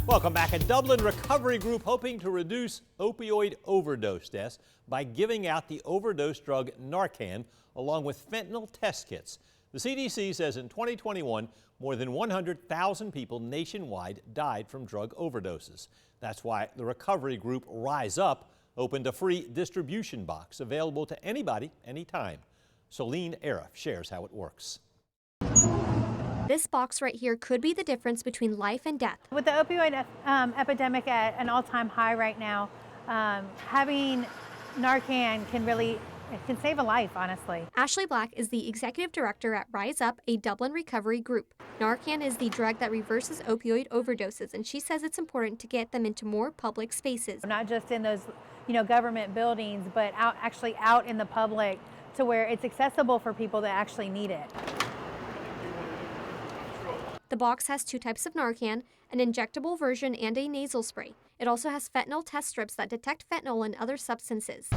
Welcome back. A Dublin recovery group hoping to reduce opioid overdose deaths by giving out the overdose drug Narcan along with fentanyl test kits. The CDC says in 2021, more than 100,000 people nationwide died from drug overdoses. That's why the recovery group Rise Up opened a free distribution box available to anybody, anytime. Celine Arif shares how it works. This box right here could be the difference between life and death. With the opioid epidemic at an all-time high right now, having Narcan can save a life, honestly. Ashley Black is the executive director at Rise Up, a Dublin recovery group. Narcan is the drug that reverses opioid overdoses, and she says it's important to get them into more public spaces. Not just in those, government buildings, but actually out in the public to where it's accessible for people that actually need it. The box has two types of Narcan, an injectable version and a nasal spray. It also has fentanyl test strips that detect fentanyl and other substances.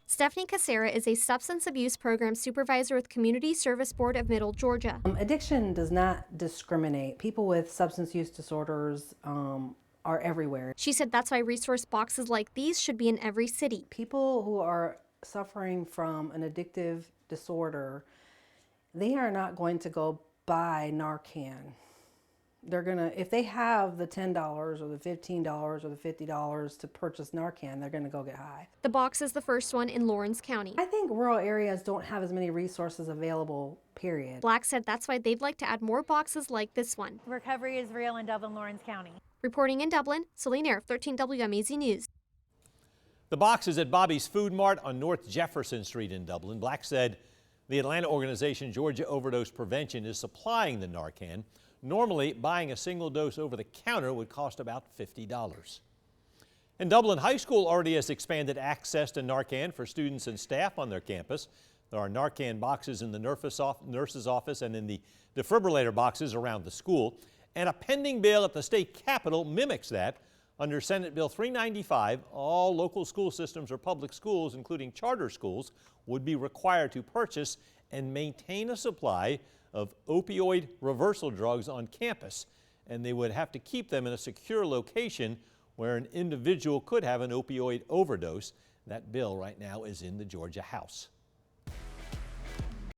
Stephanie Casera is a substance abuse program supervisor with Community Service Board of Middle Georgia. Addiction does not discriminate. People with substance use disorders are everywhere. She said that's why resource boxes like these should be in every city. People who are suffering from an addictive disorder, they are not going to go buy Narcan. They're gonna, if they have the $10 or the $15 or the $50 to purchase Narcan, they're gonna go get high. The box is the first one in Lawrence County. I think rural areas don't have as many resources available, period. Black said that's why they'd like to add more boxes like this one. Recovery is real in Dublin, Lawrence County. Reporting in Dublin, Celine Arif, 13 WMAZ News. The box is at Bobby's Food Mart on North Jefferson Street in Dublin. Black said the Atlanta organization Georgia Overdose Prevention is supplying the Narcan. Normally, buying a single dose over the counter would cost about $50. And Dublin High School already has expanded access to Narcan for students and staff on their campus. There are Narcan boxes in the nurse's office and in the defibrillator boxes around the school. And a pending bill at the state capitol mimics that. Under Senate Bill 395, all local school systems or public schools, including charter schools, would be required to purchase and maintain a supply of opioid reversal drugs on campus, and they would have to keep them in a secure location where an individual could have an opioid overdose. That bill right now is in the Georgia House.